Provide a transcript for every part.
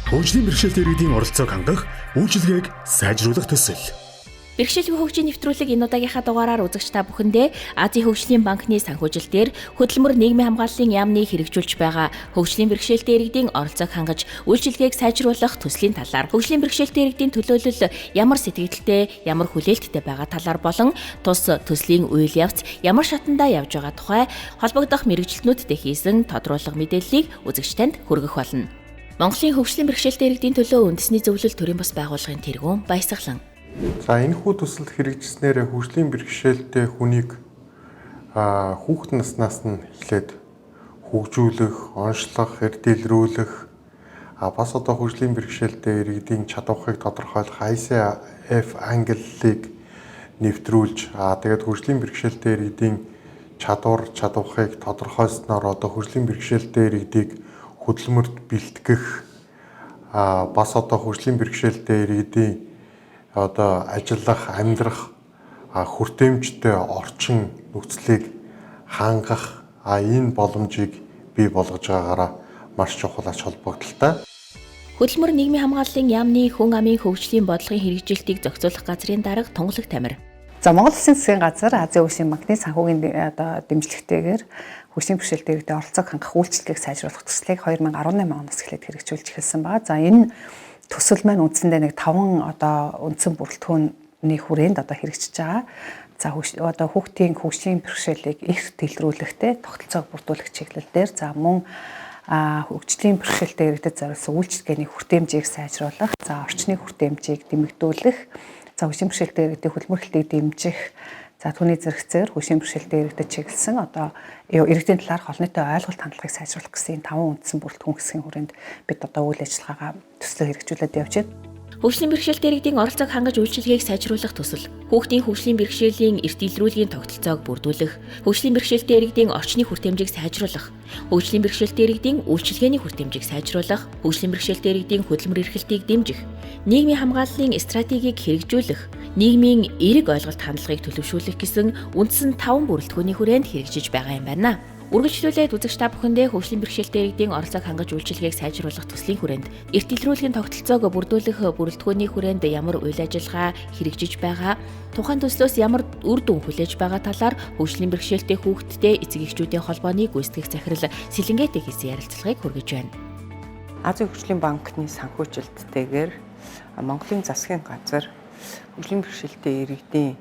Хөгжлийн бэрхшээлтэй иргэдийн оролцоог хангах, үйлчилгээг сайжруулах төсөл. Бэрхшээлгүй хөгжийн нэвтрүүлэг энэ удаагийнхаа дугаараар үзэгч та бүхэндээ Азийн хөгжлийн банкны санхүүжилтээр хөдөлмөр нийгмийн хамгааллын яамны хэрэгжүүлж байгаа хөгжлийн бэрхшээлтэй иргэдийн оролцоог хангаж үйлчилгээг сайжруулах төслийн талаар хөгжлийн бэрхшээлтэй иргэдийн төлөөлөл ямар сэтгэгдэлтэй, ямар хүлээлттэй байгаа талаар болон тус төслийн үйл явц ямар шатандаа явж байгаа тухай холбогдох мэргэжилтнүүдтэй хийсэн тодруулга мэдээллийг үзэгч танд хүргэх болно. Монголын хөгжлийн бэрхшээлтэй иргэдийн төлөө үндэсний зөвлөл төрийн бас байгууллагын тэргүүн Баясгалан. За энэхүү төсөлд хэрэгжснээр хөгжлийн бэрхшээлтэй хүнийг хүүхэд наснаас нь эхлээд хөгжүүлэх, онцлох, эрдэлрүүлэх бас одоо хөгжлийн бэрхшээлтэй иргэдийн чадварыг тодорхойлох ICF ангиллыг нэвтрүүлж тэгээд хөгжлийн бэрхшээлтэй иргэдийн чадварыг тодорхойлсноор одоо хөгжлийн бэрхшээлтэй иргэдийг хөдөлмөрт бэлтгэх бас одоо хөгжлийн бэрхшээлтэй иргэдийн одоо ажиллах, амьдрах хүртээмжтэй орчин нөхцөлийг хангах энэ боломжийг бий болгож байгаагаараа маш чухал ач холбогдолтой. Хөдөлмөр нийгмийн хамгааллын яамны хүн амын хөгжлийн бодлогын хэрэгжилтийг зохицуулах газрын дарга Тунгалаг Тамир. За Монгол Улсын засгийн газар Азийн хөгжлийн банкны санхүүгийн дэмжлэгтэйгээр хөгжлийн бэрхшээлтэй иргэдэд оролцоог хангах үйлчилгээг сайжруулах төслийг 2018 оноос эхлээд хэрэгжүүлж эхэлсэн байна. За энэ төсөл маань үндсэндээ нэг 5 одоо үндсэн бүрэлдэхүүний хүрээнд одоо хэрэгжиж байгаа. За одоо хүүхдийн хөгжлийн бэрхшээлийг эрт дэлгэрүүлэхтэй тогтолцоог бүрдүүлэх чиглэл дээр за мөн хөгжлийн бэрхшээлтэй иргэдэд зориулсан үйлчилгээний хүртээмжийг сайжруулах, за орчны хүртээмжийг дэмэгдүүлэх, за хөгжлийн бэрхшээлтэй иргэдийн хөдөлмөрлөлтийг дэмжих, за түүний зэрэгцээр хөгжлийн бэрхшээлтэй иргэдэд чиглэсэн одоо иргэдийн талаар олон нийтийн ойлголт хандлагыг сайжруулах гэсэн 5 үндсэн бүрэлдэхүүн хэсгийн хүрээнд бид одоо үйл ажиллагаагаа төслөө хэрэгжүүлээд явж байна. Хөгжлийн бэрхшээлтэй иргэдийн оролцоог хангаж үйлчилгээг сайжруулах төсөл, хүүхдийн хөгжлийн бэрхшээлийн эрт илрүүлгийн тогтолцоог бүрдүүлэх, хөгжлийн бэрхшээлтэй иргэдийн орчны хүртээмжийг сайжруулах, хөгжлийн бэрхшээлтэй иргэдийн үйлчилгээний хүртээмжийг сайжруулах, хөгжлийн бэрхшээлтэй иргэдийн хөдөлмөр эрхлэлтийг дэмжих, нийгмийн хамгааллын стратегийг хэрэгжүүлэх, нийгмийн эерэг ойлголт хандлагыг төлөвшүүлэх гэсэн үндсэн 5 бүрэлдэхүүний хүрээнд хэрэгжиж байгаа юм байна. Үргэлжлүүлээд үзэгч та бүхэндээ хөгжлийн бэрхшээлтэй иргэдийн оролцоог хангаж үйлчилгээг сайжруулах төслийн хүрээнд эрт илрүүлгийн тогтолцоог бүрдүүлэх бүрэлдэхүүний хүрээнд ямар үйл ажиллагаа хэрэгжиж байгаа, тухайн төслөөс ямар үр дүн хүлээж байгаа талаар хөгжлийн бэрхшээлтэй хүүхэдтэй эцэг эхчүүдийн холбооны гүйцэтгэх захирал Сэлэнгээтэй хийсэн ярилцлагыг хүргэж байна. Азийн хөгжлийн банкны санхүүжилттэйгээр Монголын засгийн газар хөгжлийн бэрхшээлтэй иргэдийн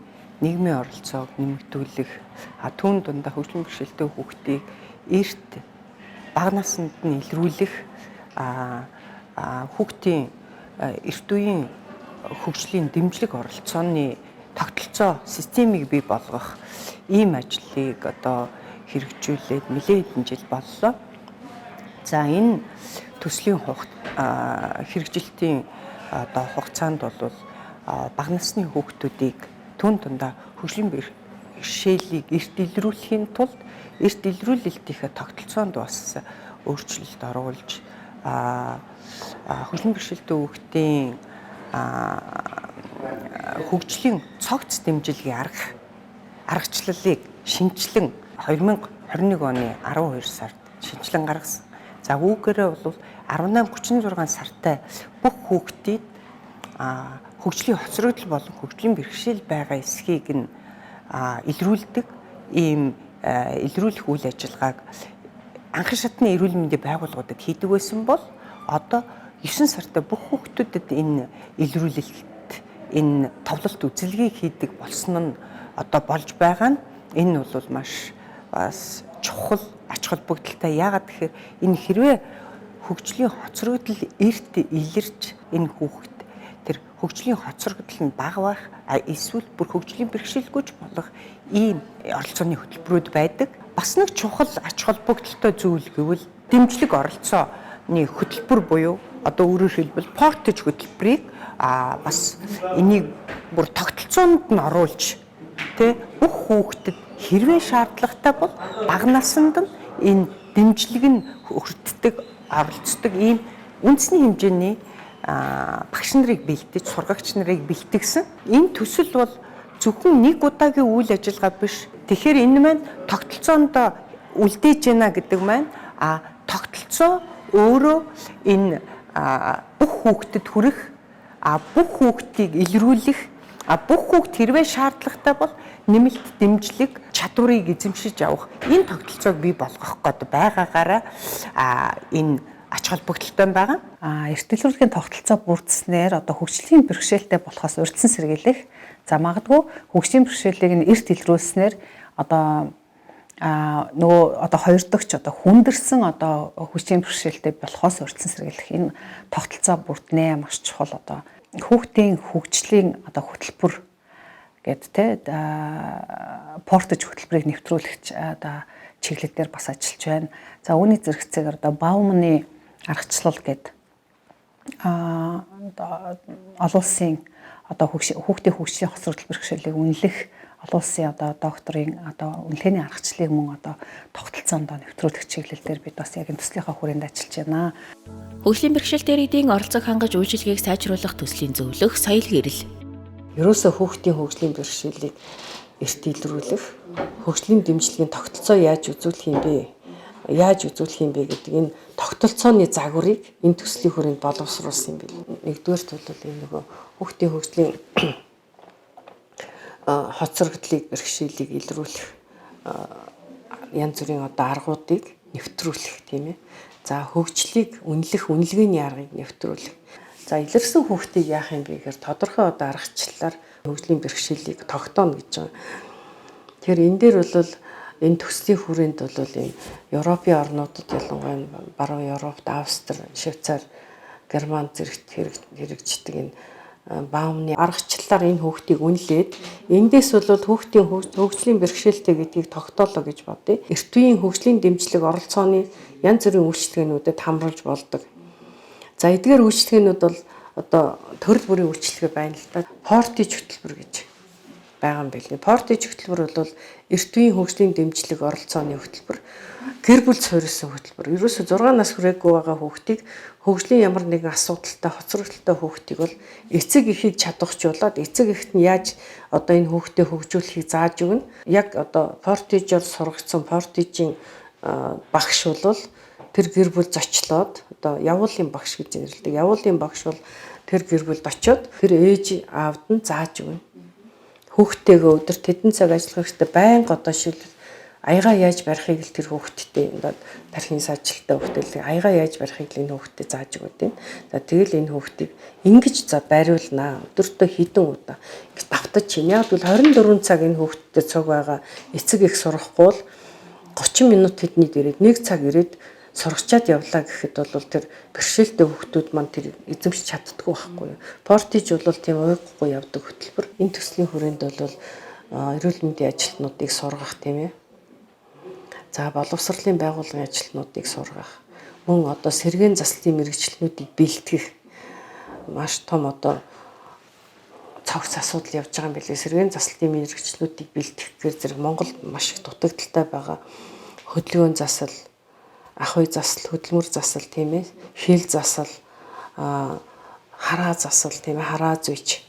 нийгмийн оролцоог нэмэгдүүлэх, түүн дундаа хөгжлийн бэрхшээлтэй хүүхдийг эрт бага наснд нь илрүүлэх, хүүхдийн эрт үеийн хөгжлийн дэмжлэг оролцооны тогтолцоо системийг бий болгох ийм ажлыг одоо хэрэгжүүлээд нэлээд хэдэн жил боллоо. За энэ төслийн хэрэгжилтийн одоо хугацаанд бол бага насны хүүхдүүдийг түүн дундаа хөгжлийн бэрхшээлийг эрт илрүүлэхийн тулд эрт илрүүлэлтийнхээ тогтолцоонд бас өөрчлөлт оруулж хөгжлийн бэрхшээлтэй хүүхдийн хөгжлийн цогц дэмжлэгийн аргачлалыг шинжилэн 2021 оны 12 сард шинжилэн гаргасан. За үүгээрээ бол 18-36 сартай бүх хүүхдүүд хөгжлийн хоцрогдол болон хөгжлийн бэрхшээл байгаа эсхийг нь илрүүлдэг ийм илрүүлэх үйл ажиллагааг анхан шатны эрүүл мэндийн байгууллагуудад хийдэг байсан бол одоо 9 сартай бүх хүүхдүүдэд энэ илрүүлэлт энэ товлолт үзэлгийг хийдэг болсон нь одоо болж байгаа нь энэ бол маш бас чухал ач холбогдолтой. Яагаад гэхээр энэ хэрвээ хөгжлийн хоцрогдол эрт илэрч энэ хүүхэд тэр хөгжлийн хоцрогдол нь бага байх эсвэл бүр хөгжлийн бэрхшээлгүйч болох ийм оролцооны хөтөлбөрүүд байдаг. Бас нэг чухал ач холбогдолтой зүйл гэвэл дэмжлэг оролцооны хөтөлбөр буюу одоо өөрөөр хэлбэл портэж хөтөлбөрийг бас энийг бүр тогтолцоонд нь оруулж бүх хүүхдэд хэрвээ шаардлагатай бол бага наснд нь энэ дэмжлэг нь хүртдэг оролцдог ийм үндэсний хэмжээний багш нарыг бэлдэж, сургагч нарыг бэлтгэсэн. Энэ төсөл бол зөвхөн нэг удаагийн үйл ажиллагаа биш. Тэгэхээр энэ маань тогтолцоонд үлдээж байна гэдэг маань тогтолцоо өөрөө энэ бүх хүүхдэд хүрэх, бүх хүүхдийг илрүүлэх, бүх хүүхд хэрвээ шаардлагатай бол нэмэлт дэмжлэг чадварыг эзэмшиж авах энэ тогтолцоог бий болгох гээд байгаагаараа энэ ач холбогдолтой байгаа. Эрт дэлгэрүүлэхийн тогтолцоо бүрдснээр одоо хөгжлийн бэрхшээлтэй болохоос урьдчилан сэргийлэх. За магадгүй хөгжлийн бэрхшээлийг нь эрт илрүүлснээр одоо нөгөө одоо хоёр дахь одоо хүндэрсэн одоо хөгжлийн бэрхшээлтэй болохоос урьдчилан сэргийлэх энэ тогтолцоо бүрднэ. Маш чухал одоо хүүхдийн хөгжлийн одоо хөтөлбөр гэдэг портож хөтөлбөрийг нэвтрүүлэх одоо чиглэлээр бас ажиллаж байна. За үүний зэрэгцээгээр одоо Бауманы аргачлал гэдэг олон улсын одоо хүүхдийн хөгжлийн хоцрогдол бэрхшээлийг үнэлэх олон улсын одоо докторийн одоо үнэлгээний аргачлалыг мөн одоо тогтолцоонд нэвтрүүлэх чиглэлээр бид бас яг энэ төслийнхаа хүрээнд ажиллаж байна. Хөгжлийн бэрхшээлтэй иргэдийн оролцоог хангаж үйлчилгээг сайжруулах төслийн зөвлөх соёл гэрэл. Ерөөсөө хүүхдийн хөгжлийн бэрхшээлийг эрт илрүүлэх, хөгжлийн дэмжлэгийн тогтолцоо яаж үзүүлэх юм бэ? Яаж үзүүлэх юм бэ гэдэг энэ тогтолцооны загварыг энэ төслийн хүрээнд боловсруулсан юм бэл. Нэгдүгээр бол энэ нөгөө хүүхдийн хөгжлийн хоцрогдлыг бэрхшээлийг илрүүлэх янз бүрийн одоо аргуудыг нэвтрүүлэх тийм ээ. За хөгжлийг үнэлэх үнэлгээний аргыг нэвтрүүлэх. За илэрсэн хүүхдийг яах юм бэ гэхээр тодорхой одоо аргачлалаар хөгжлийн бэрхшээлийг тогтооно гэж байгаа. Тэгэхээр энэ дээр бол энэ төслийн хүрээнд бол энэ Европын орнуудад ялангуяа баруун Европт, Австри, Швейцар, Герман зэрэгт хэрэгждэг энэ Баумны аргачлалаар энэ хүүхдийг үнэлээд эндээс бол хүүхдийн хөгжлийн бэрхшээлтэй гэдгийг тогтоолоо гэж бодъё. Эрт үеийн хөгжлийн дэмжлэг оролцооны янз бүрийн үйлчилгээнүүдэд хамруулж болдог. За эдгээр үйлчилгээнүүд бол одоо төрөл бүрийн үйлчилгээ байна л да. Портиж хөтөлбөр гэж байгаа юм байна. Портиж хөтөлбөр бол эрт үеийн хөгжлийн дэмжлэг оролцооны хөтөлбөр, гэр бүл суурилсан хөтөлбөр. Ерөөсө 6 нас хүрээгүй байгаа хүүхдийг хөгжлийн ямар нэгэн асуудалтай, хоцрогдолтой хүүхдийг бол эцэг эхийг чадварчуулаад эцэг эхт нь яаж одоо энэ хүүхдээ хөгжүүлэхийг зааж өгнө. Яг одоо портижоор сургагдсан портижийн багш бол тэр гэр бүл зочлоод одоо явуулын багш гэж нэрлэдэг. Явуулын багш бол тэр гэр бүлд очиод тэр ээж аавд нь зааж өгнө. Хүүхдтэйгээ өдөр тэдэн цаг ажиллах хэрэгтэй байнга одоо шилбэл аягаа яаж барихыг л тэр хүүхдтэй одоо тархины саажилттай хүүхдтэй аягаа яаж барихыг л энэ хүүхдэд зааж өгöd юм. За тэгэл энэ хүүхдийг ингэж за бариулнаа. Өдөртөө хэдэн удаа ингэ давтаж чинь. Яг бол 24 цаг энэ хүүхдтэй цуг байгаа эцэг их сурахгүй бол 30 минут тэдний дээрээ 1 цаг ирээд сургачаад явлаа гэхэд бол тэр бэрхшээлтэй хүүхдүүд маань тэр эзэмшиж чаддаггүй байхгүй юу. Портиж бол тийм уйггүй явдаг хөтөлбөр. Энэ төслийн хүрээнд бол эрүүл мэндийн ажилтнуудыг сургах тийм ээ. За боловсролын байгууллагын ажилтнуудыг сургах. Мөн одоо сэргээн заслын мэргэжлэнүүдийг бэлтгэх маш том одоо цогц асуудал явж байгаа юм билээ. Сэргээн заслын мэргэжлэнүүдийг бэлтгэхээр зэрэг Монголд маш их дутагдaltaй байгаа хөдөлгөөн засал, ах уй засал, хөдөлмөр засал тийм ээ, хил засал, хараа засал тийм ээ, хараа зүйч,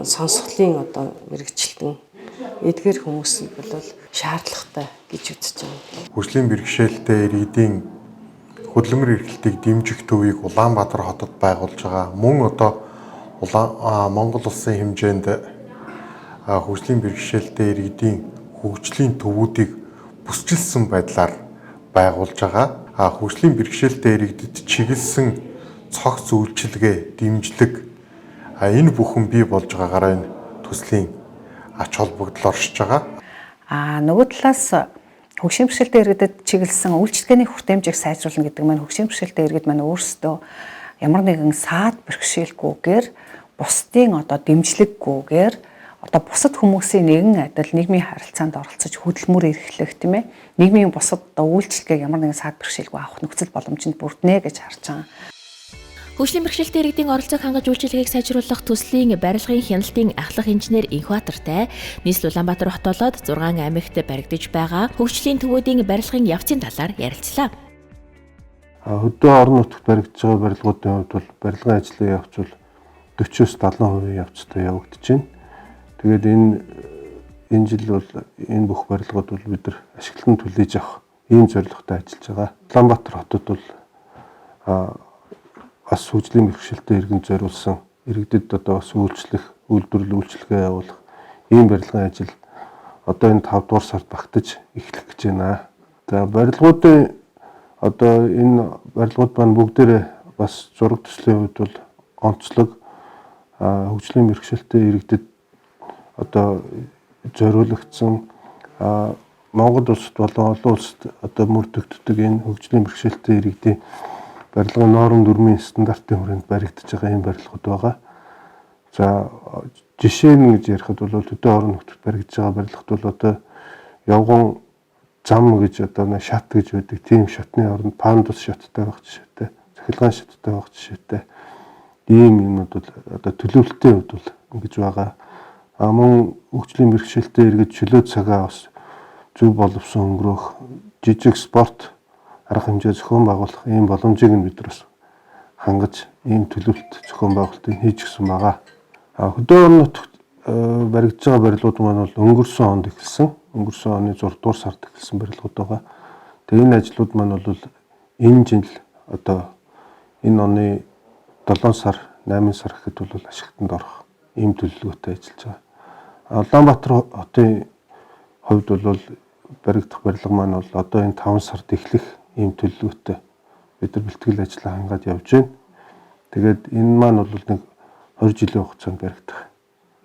сонсголын одоо мэргэжилтэн эдгээр хүмүүсийг бол шаардлагатай гэж үзэж байна. Хөгжлийн бэрхшээлтэй иргэдийн хөдөлмөр эрхлэлтийг дэмжих төвийг Улаанбаатар хотод байгуулж байгаа. Мөн одоо Монгол улсын хэмжээнд хөгжлийн бэрхшээлтэй иргэдийн хөгжлийн төвүүдийг бүсчилсэн байдлаар байгуулж байгаа. Хөгжлийн бэрхшээлтэй иргэдэд чиглэсэн цогц үйлчилгээ, дэмжлэг энэ бүхэн бий болж байгаагаараа энэ төслийн ач холбогдол оршиж байгаа. Нөгөө талаас хөгжлийн бэрхшээлтэй иргэдэд чиглэсэн үйлчилгээний хүртээмжийг сайжруулна гэдэг маань хөгжлийн бэрхшээлтэй иргэд маань өөрсдөө ямар нэгэн саад бэрхшээлгүйгээр бусдын одоо дэмжлэггүйгээр одоо бусад хүмүүсийн нэгэн адил нийгмийн харилцаанд оролцож хөдөлмөр эрхлэх тийм ээ нийгмийн бусад одоо үйлчилгээг ямар нэгэн саад бэрхшээлгүй авах нөхцөл боломжинд бүрднэ гэж харж байгаа. Хөгжлийн бэрхшээлтэй иргэдийн оролцоог хангаж үйлчилгээг сайжруулах төслийн барилгын хяналтын ахлах инженер Инхбаатартай нийслэл Улаанбаатар хот болоод 6 аймагт баригдаж байгаа хөгжлийн төвүүдийн барилгын явцын талаар ярилцлаа. Хөдөө орон нутагт баригдаж байгаа барилгуудын хувьд бол барилгын ажлын явц бол 40-70% явцтай явагдаж байна. Тэгээд энэ жил бол энэ бүх барилгууд бол бид нар ашиглалтанд түлээж авах ийм зорилготой ажиллаж байгаа. Улаанбаатар хотод бол бас хөгжлийн бэрхшээлтэй иргэн зориулсан иргэдэд одоо бас үйлчлэгээ явуулах ийм барилгын ажил одоо энэ 5 дугаар сард багтаж эхлэх гэж байна. За барилгуудын одоо энэ барилгууд маань бүгдээрээ бас зураг төслийн хувьд бол онцлог хөгжлийн бэрхшээлтэй иргэдэд одоо зориулагдсан Монгол улсад болон олон улсад одоо мөрдөгддөг энэ хөгжлийн бэрхшээлтэй иргэдийн барилгын норм дүрмийн стандартын хүрээнд баригдаж байгаа энэ барилгууд байгаа. За жишээ нь гэж ярихад бол төдөө орон нутагт баригдаж байгаа барилгад бол одоо явган зам гэж одоо шат гэж байдаг. Тийм шатны оронд пандус шаттай байх жишээтэй, цахилгаан шаттай байх жишээтэй. Ийм юмнууд бол одоо төлөвлөлтийн хувьд бол ингэж байгаа. Мөн хөгжлийн бэрхшээлтэй иргэд чөлөө цагаа бас зөв боловсон өнгөрөх жижиг спорт арга хэмжээ зохион байгуулах ийм боломжийг нь бид бас хангаж ийм төлөвлөлт зохион байгуулалтыг хийж гисэн байгаа. Хөдөө орон нутагт баригдаж байгаа барилгууд маань бол өнгөрсөн онд эхэлсэн. Өнгөрсөн оны 6 дугаар сард эхэлсэн барилгууд байгаа. Тэгээ энэ ажлууд маань бол энэ жил одоо энэ оны 7 сар, 8 сар гэхэд бол ашиглалтанд орох ийм төлөвлөгөөтэй ажиллаж байгаа. Улаанбаатар хотын хувьд бол баригдах барилга маань бол одоо энэ 5 сард эхлэх ийм төлөвлөгөөтэй бид нар бэлтгэл ажлаа хангаад явж байна. Тэгээд энэ маань бол нэг 20 жилийн хугацаанд баригдах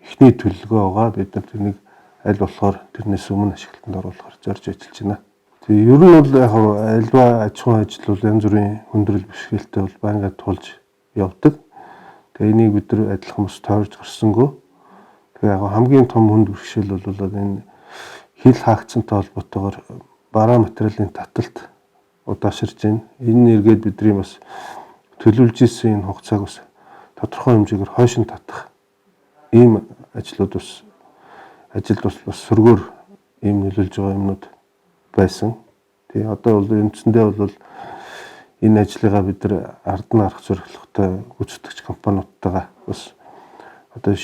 эхний төлөвлөгөө байгаа. Бид нар тэрнийг аль болохоор тэрнээс өмнө ашиглалтанд оруулахар зорж ажиллаж байна. Тэгээ ер нь бол яг альва аж ахуйн ажил бол янз бүрийн хүндрэл бэрхшээлтэй бол байнга тулж явдаг. Тэгээ энийг бид нар адилхан бас тойрч гарсангүй. Тэгээ яг хамгийн том хүнд бэрхшээл бол энэ хил хаагдсантай холбоотойгоор бараа материалын таталт удаашрж байна. Энэ эргээд бидний бас төлөвлөж исэн энэ хугацааг бас тодорхой хэмжээгээр хойш нь татах ийм ажилд бас сөргөөр ийм нөлөөлж байгаа юмнууд байсан. Тэгээ одоо бол үндсэндээ бол энэ ажлыгаа бид нар ард нь арах зорилготой гүйцэтгэгч компаниудтайгаа бас одоо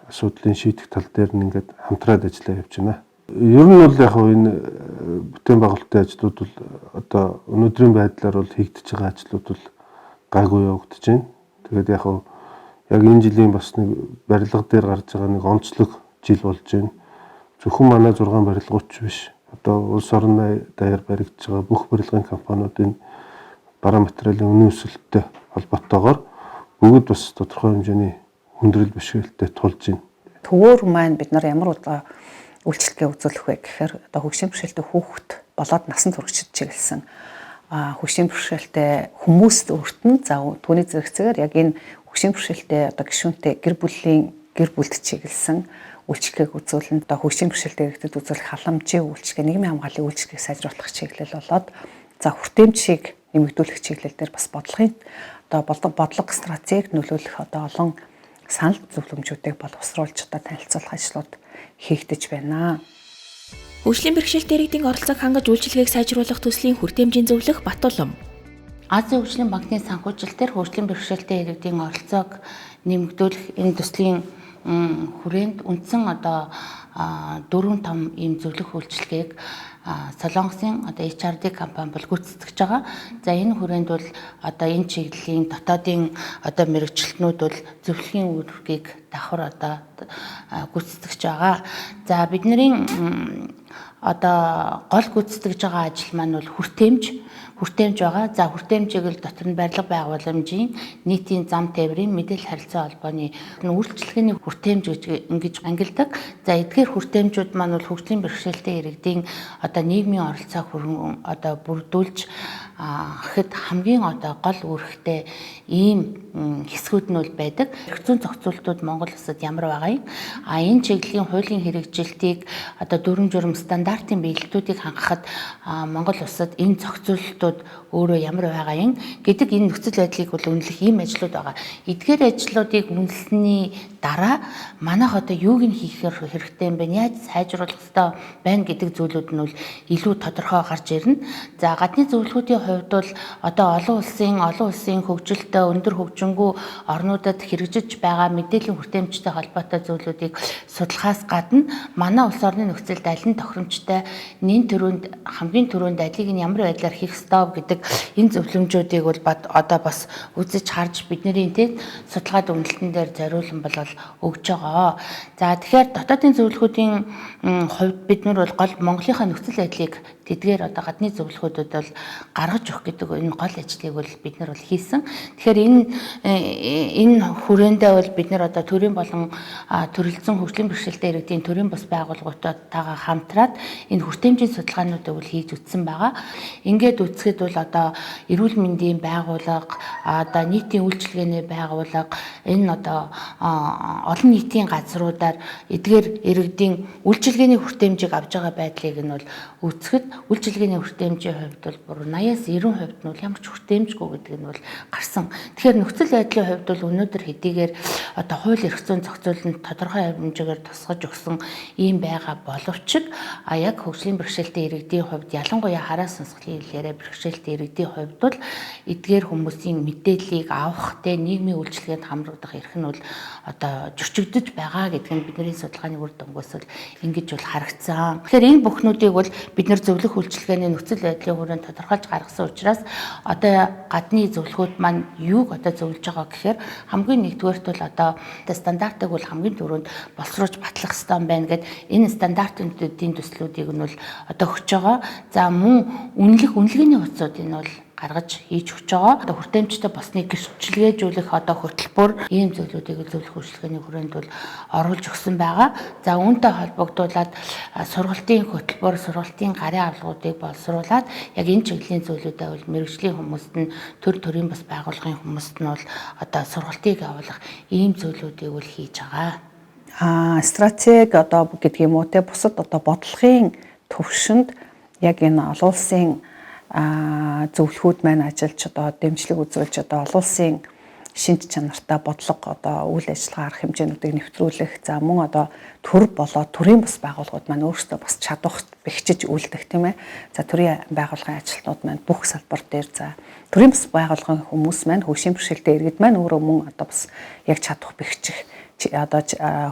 асуудлын шийдэх тал дээр нь ингээд хамтраад ажиллаа явж байна. Ер нь бол яг энэ бүтээн байгуулалтын ажлууд бол одоо өнөөдрийн байдлаар бол хийгдэж байгаа ажлууд бол гайгүй явагдаж байна. Тэгээд яг энэ жилийн бас нэг барилга дээр гарч байгаа нэг онцлог жил болж байна. Зөвхөн манай 6 барилгууд ч биш. Одоо улс орны даяар баригдаж байгаа бүх барилгын компаниудын бараа материалын үнийн өсөлттэй холбоотойгоор бүгд бас тодорхой хэмжээний хүндрэл бэрхшээлтэй тулж байна. Төвөөр маань бид нар ямар үйлчлэгээ үзүүлэх вэ гэхээр одоо хөгжлийн бэрхшээлтэй хүүхэд болоод насан туршид чиглэсэн хөгжлийн бэрхшээлтэй хүмүүст өөрт нь түүний зэрэгцээр яг энэ хөгжлийн бэрхшээлтэй одоо гишүүнтэй гэр бүлд чиглэсэн үйлчлэгээг үзүүлэн одоо хөгжлийн бэрхшээлтэй иргэдэд үзүүлэх халамжийн үйлчлэгээ, нийгмийн хамгааллын үйлчлэгийг сайжруулах чиглэл болоод хурдэмжийг нэмэгдүүлэх чиглэл дээр бас бодлого стратегийг нөлөөлөх олон санал зөвлөмжүүдийг боловсруулж танилцуулах ажлууд хийгдэж байна. Хөгжлийн бэрхшээлтэй иргэдийн оролцоог хангаж үйлчлэгийг сайжруулах төслийн хүртээмжийн зөвлөх Батулам. Азийн хөгжлийн банкны санхүүжилтээр хөгжлийн бэрхшээлтэй иргэдийн оролцоог нэмэгдүүлэх энэ төслийн хүрээнд үндсэн 4-5 ийм зөвлөх үйлчлэгийг Солонгосын HRD компани бол гүйцэтгэж байгаа. За энэ хүрээнд бол энэ чиглэлийн дотоодын мэрэгчлэтнүүд бол зөвлөхийн үүргийг давхар гүйцэтгэж байгаа. За бидний гол гүйцэтгэж байгаа ажил маань бол хүртээмж байгаа. За хүртээмжийг л дотор нь барилга байгууламжийн нийтийн зам тээврийн мэдээлэл харилцаа холбооны үйлчлэгээний хүртээмж гэж ангилдаг. За эдгээр хүртээмжүүд маань бол хөгжлийн бэрхшээлтэй иргэдийн нийгмийн оролцоог бүрдүүлж гэхэд хамгийн гол үүрэгтэй ийм хэсгүүд нь бол байдаг. Эрх зүйн зохицуултууд Монгол улсад ямар байгаа юм? Энэ чиглэлийн хуулийн хэрэгжилтийг дүрм журм стандартын биелэлтүүдийг хангахад Монгол улсад энэ зохицуултууд өөрөө ямар байгаа юм гэдэг энэ нөхцөл байдлыг бол үнэлэх ийм ажлууд байгаа. Эдгээр ажлуудыг үнэлсэний дараа манайх одоо юуг нь хийх хэрэгтэй юм бэ? Яаж сайжруулах ёстой байна гэдэг зүйлүүд нь бол илүү тодорхой гарч ирнэ. За гадны зөвлөгөөний хувьд бол одоо олон улсын хөгжилтэй өндөр хөгжингүй орнуудад хэрэгжиж байгаа мэдээллийн хүртээмжтэй холбоотой зүйлүүдийг судлахаас гадна манай улс орны нөхцөлд аль нь тохиромжтой, нэн төрөнд хамгийн түрүүнд алийг нь ямар байдлаар хийх ёстой гэдэг энэ зөвлөмжүүдийг бол одоо бас үзэж харж бидний судалгаад үнэлтэн дээр зориулсан болол өгж байгаа. За тэгэхээр дотоодын зөвлөгөөний хувьд бид нар бол гол Монголынхаа нөхцөл байдлыг тэдгээр одоо гадны зөвлөгөөнүүд бол гаргаж өгөх гэдэг энэ гол ажлыг бол бид нар бол хийсэн. Тэгэхээр энэ хүрээндээ бол бид нар одоо төрийн болон төрөлцсөн хөгжлийн бэрхшээлтэй иргэдийн төрийн бас байгууллагуудтайгаа хамтраад энэ хүртээмжийн судалгаануудыг бол хийж үтсэн байгаа. Ингээд үцхэд бол одоо эрүүл мэндийн байгууллага, одоо нийтийн үйлчилгээний байгууллага, энэ одоо олон нийтийн газруудаар эдгээр иргэдийн үйлчилгээний хүртээмжийг авж байгаа байдлыг нь бол үцхэд үйлчилгээний хүртээмжийн хувьд бол бүр 80-аас 90% нь бол ямар ч хүртээмжгүй гэдэг нь бол гарсан. Тэгэхээр нөхцөл байдлын хувьд бол өнөөдөр хэдийгээр одоо хууль эрх зүйн зохицуулалтанд тодорхой хэмжээгээр тусгаж өгсөн ийм байгаа боловч яг хөгжлийн бэрхшээлтэй иргэдийн хувьд ялангуяа хараа сонсголын хэлээрээ бэрхшээлтэй иргэдийн хувьд бол эдгээр хүмүүсийн мэдээллийг авах нийгмийн үйлчилгээнд хамрагдах эрх нь бол одоо зөрчигдөж байгаа гэдэг нь бидний судалгааны үр дүнгээс бол ингэж бол харагдсан. Тэгэхээр энэ бүхнүүдийг бол бид нар зөвлөх үйлчилгээний нөхцөл байдлын хүрээнд тодорхойлж гаргасан учраас одоо гадны зөвлөгөөд маань юуг одоо зөвлөж байгаа гэхээр хамгийн нэгдүгээрт бол одоо стандартыг бол хамгийн түрүүнд боловсруулж батлах хэрэгтэй байна гэд энэ стандартуудын төслүүдийг нь бол одоо өгч байгаа. За мөн үнэлгээний хуцуудыг нь бол гаргаж хийж өгч байгаа. Одоо хүртээмжтэй болсныг гэрчлэгээжүүлэх одоо хөтөлбөр ийм зүйлүүдийг зөвлөх үйлчилгээний хүрээнд бол оруулж өгсөн байгаа. За үүнтэй холбогдуулаад сургалтын хөтөлбөр, сургалтын гарын авлагуудыг боловсруулад яг энэ чиглэлийн зүйлүүдэд бол мэргэжлийн хүмүүст нь төрийн бас байгууллагын хүмүүст нь бол одоо сургалтыг явуулах ийм зүйлүүдийг бол хийж байгаа. Стратеги одоо гэдэг юм уу те бусад одоо бодлогын төвшөнд яг энэ олон улсын зөвлөхүүд маань ажиллаж одоо дэмжлэг үзүүлж одоо олон улсын шинж чанартай бодлого одоо үйл ажиллагаа арга хэмжээнүүдийг нэвтрүүлэх за мөн одоо төр болоод төрийн бас байгууллагууд маань өөрсдөө бас чадварт бэхжиж үлдэх тийм ээ. За төрийн байгууллагын ажилтнууд маань бүх салбар дээр за төрийн бас байгууллагын хүмүүс маань хөгжлийн бэрхшээлтэй иргэд маань өөрөө мөн одоо бас яг чадвар бэхжих одоо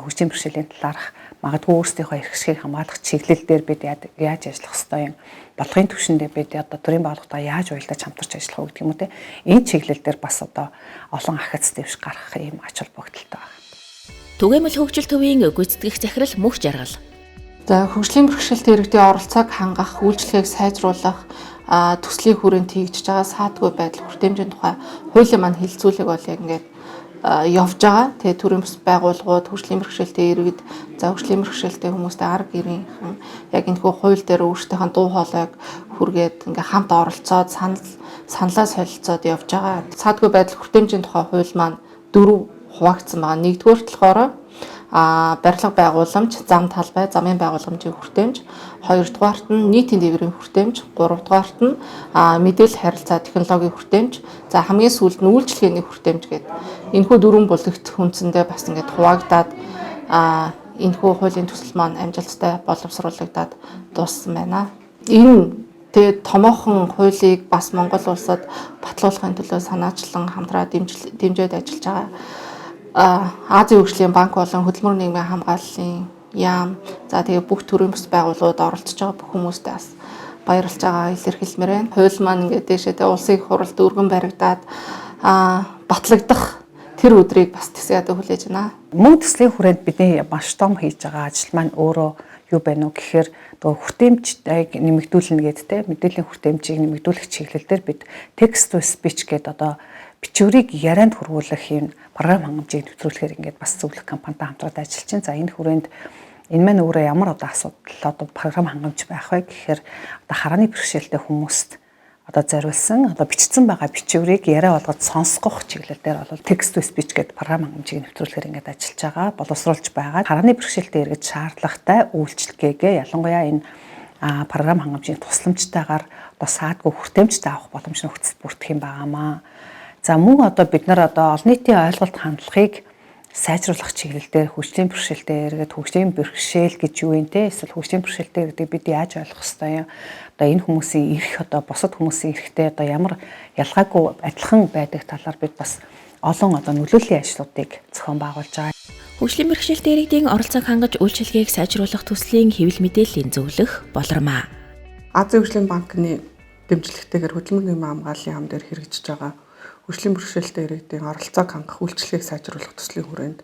хөгжлийн бэрхшээлийн талаарх магадгүй өөрсдийнхөө эрх ашигыг хамгаалах чиглэл дээр бид яаж ажиллах ёстой юм бодлогын түвшиндээ бид одоо төрийн байгууллагатай яаж уялдаж хамтарч ажиллах вэ гэдэг юм уу те энэ чиглэл дээр бас одоо олон ахиц дэвш гарах юм ач холбогдолтой байна. Түгээмэл хөгжил төвийн гүйцэтгэх захирал мөх жаргал. За хөгжлийн бэрхшээлтэй иргэдийн оролцоог хангах, үйлчлэгийг сайжруулах төслийн хүрээнд хийгдэж байгаа саадгүй байдал хүртээмжийн тухай хуулийн маань хэлэлцүүлэг бол яг ингээд явж байгаа. Тэгээ төрийн бас байгууллагууд хөгжлийн бэрхшээлтэй иргэд, за хөгжлийн бэрхшээлтэй хүмүүстэй арга гэрийнхэн яг энэхүү хууль дээр өөрсдийнхээ дуу хоолойг хүргээд ингээ хамт оролцоод саналаа солилцоод явж байгаа. Саадгүй байдал хүртээмжийн тухай хууль маань 4 хуваагдсан байгаа. Нэгдүгээр болохоор барилга байгууламж, зам талбай, замын байгууламжийн хүртээмж, хоёрдугаарт нь нийтийн дээгүүрийн хүртээмж, гуравдугаарт нь мэдээлэл харилцаа технологийн хүртээмж, за хамгийн сүүлд нь үйлчилгээний хүртээмж гэдэг. Энэхүү 4 бүлэгт хүнсэндээ бас ингээд хуваагдаад энэхүү хуулийн төсөл маань амжилттай боловсруулагдаад дууссан байна. Энэ тэгээд томоохон хуулийг бас Монгол улсад батлуулахын төлөө санаачлан хамтраа дэмжиж ажиллаж байгаа. Азийн хөгжлийн банк болон хөдөлмөр нийгмийн хамгааллын яам за тэгээ бүх төрлийн бас байгууллагууд оролцож байгаа бүх хүмүүстээ бас баярлж байгаа илэрхийлмээр байна. Хууль маань ингээд дэшээ улсын их хурлд өргөн баригдаад батлагдах тэр өдрийг бас тэсгээд хүлээж байна. Мөн төслийн хүрээнд бидний маш том хийж байгаа ажил маань өөрөө юу байна уу гэхээр хүртээмжийг нэмэгдүүлнэ гэдэг те мэдээллийн хүртээмжийг нэмэгдүүлэх чиглэлээр бид text to speech гэдэг одоо бичвэрийг ярианд хургуулах юм програм хангамжийг нэвтрүүлэхээр ингээд бас зөвлөх компанитай хамтраад ажиллаж байна. За энэ хүрээнд энэ маань өөрөө ямар одоо асуудал одоо програм хангамж байх вэ гэхээр одоо харааны бэрхшээлтэй хүмүүст одоо зориулсан одоо бичсэн байгаа бичвэрийг яриа болгоод сонсгох чиглэлээр бол text to speech гэдэг програм хангамжийг нэвтрүүлэхээр ингээд ажиллаж байгаа, боловсруулж байгаа. Харааны бэрхшээлтэй иргэд шаардлагатай үйлчлэгээгээ ялангуяа энэ програм хангамжийн тусламжтайгаар одоо саадгүй хүртээмжтэй авах боломж нөхцөл бүрдэх юм байгаамаа. За мөн одоо бид нар одоо олон нийтийн ойлголт хандлагыг сайжруулах чиглэлээр хөгжлийн бэрхшээлтэй эргээд хөгжлийн бэрхшээл гэж юу юм те? Эсвэл хөгжлийн бэрхшээлтэй гэдэг бид яаж ойлгох ёстой юм? Одоо энэ хүмүүсийн эрх одоо бусад хүмүүсийн эрхтэй одоо ямар ялгаагүй адилхан байдаг талаар бид бас олон одоо нөлөөллийн ажлуудыг зохион байгуулж байгаа. Хөгжлийн бэрхшээлтэй иргэдийн оролцоог хангаж үйлчилгээг сайжруулах төслийн хэвлэл мэдээллийн зөвлөх болормаа. Азийн хөгжлийн банкны дэмжлэгтэйгээр хөдөлмөрийн хамгааллын яам дээр хэрэгжиж байгаа хөгжлийн бэрхшээлтэй иргэдийн оролцоог хангах үйлчилгээг сайжруулах төслийн хүрээнд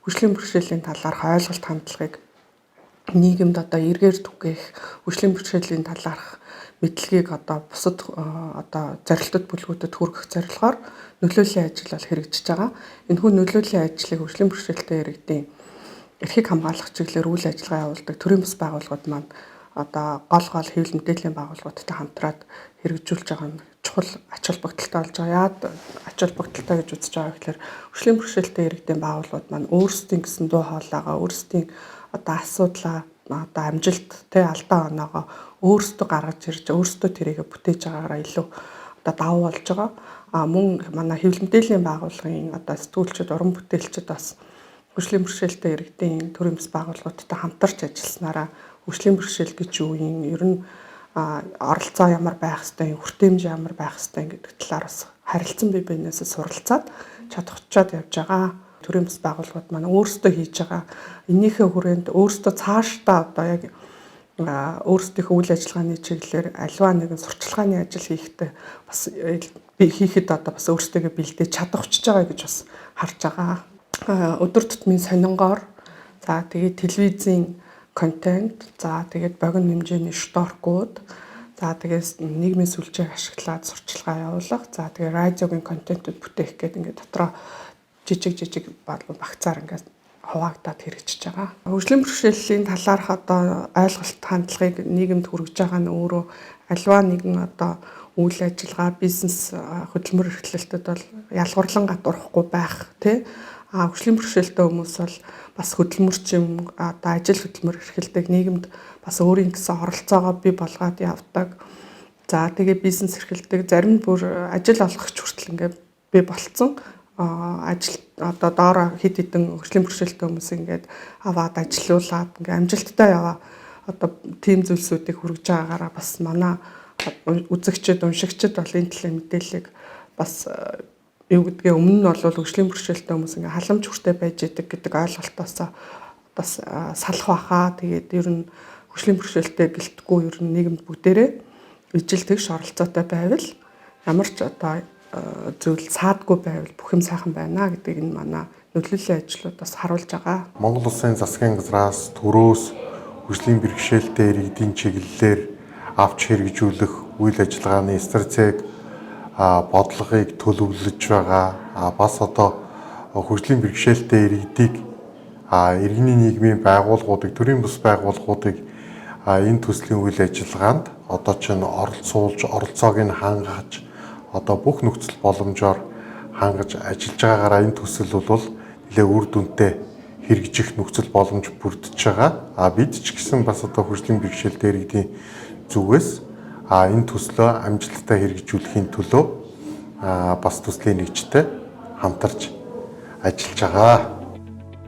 хөгжлийн бэрхшээлийн талаарх ойлголт хандлагыг нийгэмд одоо эргээр түгээх хөгжлийн бэрхшээлийн талаарх мэдлэгийг одоо бусад одоо зорилттой бүлгүүдэд хүргэх зорилгоор нөлөөллийн ажил бол хэрэгжиж байгаа. Энэхүү нөлөөллийн ажлыг хөгжлийн бэрхшээлтэй иргэдийн эрхийг хамгаалах чиглэлээр үйл ажиллагаа явуулдаг төрийн бас байгууллагууд маань одоо гол хэвлэл мэдээллийн байгууллагуудтай хамтраад хэрэгжүүлж байгаа нь чухал ач холбогдолтой болж байгаа. Яад ач холбогдолтой гэж үзэж байгаа гэхээр хөгжлийн бэрхшээлтэй иргэдийн байгууллагууд маань өөрсдийн гэсэн дуу хоолойгоо өөрсдийн одоо асуудлаа одоо амжилттай алдаа оноогоо өөрсдөө гаргаж ирж өөрсдөө тэрийгэ бүтээж байгаагаараа илүү одоо давуу болж байгаа. Мөн манай хэвлэл мэдээллийн байгууллагын одоо сэтгүүлчид, уран бүтээлчид бас хөгжлийн бэрхшээлтэй иргэдийн төрийн бас байгууллагуудтай хамтарч ажилласнараа хөгжлийн бэрхшээл гэж юу юм, ер нь оролцоо ямар байх ёстой, хүртээмж ямар байх ёстой гэдэг талаар бас харилцан бие биенээсээ суралцаад чадахчаад явж байгаа. Төрийн бас байгууллагууд маань өөрсдөө хийж байгаа энийхээ хүрээнд өөрсдөө цаашдаа одоо яг өөрсдийнхөө үйл ажиллагааны чиглэлээр аливаа нэгэн сурчлагын ажил хийхдээ бас хийхэд одоо бас өөрсдөө бэлдээж чадахчж байгаа гэж бас харж байгаа. Өдөр тутмын сонингоор за тэгээд телевизийн контент, за тэгээд богино хэмжээний шторкууд, за тэгээд нийгмийн сүлжээг ашиглаад сурчлагаа явуулах, за тэгээд радиогийн контентууд бүтээх гэдэг ингээд дотроо жижиг багцаар ингээд хуваагдаад хэрэгжиж байгаа. Хөгжлийн бэрхшээлийн талаарх одоо ойлголт хандлагыг нийгэмд хүргэж байгаа нь өөрөө аливаа нэгэн одоо үйл ажиллагаа, бизнес хөдөлмөр эрхлэлтэд бол ялгуурлан гадуурхгүй байх тий. Хөгжлийн бэрхшээлтэй хүмүүс бол бас хөдөлмөрчин одоо ажил хөдөлмөр эрхэлдэг нийгэмд бас өөрийн гэсэн оролцоогоо бий болгоод явдаг. За тэгээ бизнес эрхэлдэг зарим бүр ажил олгогч хүртэл ингээд бий болцсон. Ажил одоо доор хэд хэдэн хөгжлийн бэрхшээлтэй хүмүүс ингээд аваад ажилуулад ингээд амжилттай яваа одоо тийм зүйлсүүдийг хүргэж байгаагаараа бас манай үзэгчид, уншигчид бол энэ талын мэдээллийг бас юу гэдгээ өмнө нь бол хөгжлийн бэрхшээлтэй хүмүүс ингээд халамж хүртэй байж идэг гэдэг ойлголтоос бас салах байхаа. Тэгээд ер нь хөгжлийн бэрхшээлтэй гэлтгүй ер нь нийгэмд бүгдээрээ ижил тэгш оролцоотой байвал ямар ч одоо зүйл саадгүй байвал бүх юм сайхан байна гэдэг энэ манай нөлөөллийн ажлууд бас харуулж байгаа. Монгол Улсын засгийн газраас төрөөс хөгжлийн бэрхшээлтэй иргэдийн чиглэлээр авч хэрэгжүүлэх үйл ажиллагааны стратеги бодлогыг төлөвлөж байгаа. Бас одоо хөгжлийн бэрхшээлтэй иргэдийг иргэний нийгмийн байгууллагуудыг, төрийн бус байгууллагуудыг энэ төслийн үйл ажиллагаанд одоо ч оролцоог нь хангаж одоо бүх нөхцөл боломжоор хангаж ажиллаж байгаагаараа энэ төсөл бол нэлээ үр дүнтэй хэрэгжих нөхцөл боломж бүрдэж байгаа. Бид ч гэсэн бас одоо хөгжлийн бэрхшээлтэй иргэдийн зүгээс энэ төслөө амжилттай хэрэгжүүлэхийн төлөө бас төслийн нэгжтэй хамтарч ажиллаж байгаа.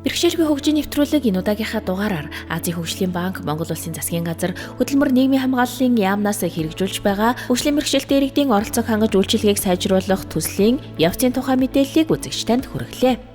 Бэрхшээлгүй хөгжийн нэвтрүүлэг энэ удаагийнхаа дугаараар Азийн хөгжлийн банк, Монгол Улсын засгийн газар, хөдөлмөр нийгмийн хамгааллын яамнаас хэрэгжүүлж байгаа хөгжлийн бэрхшээлтэй иргэдийн оролцоог хангаж үйлчилгээг сайжруулах төслийн явцын тухай мэдээллийг үзэгч танд хүргэлээ.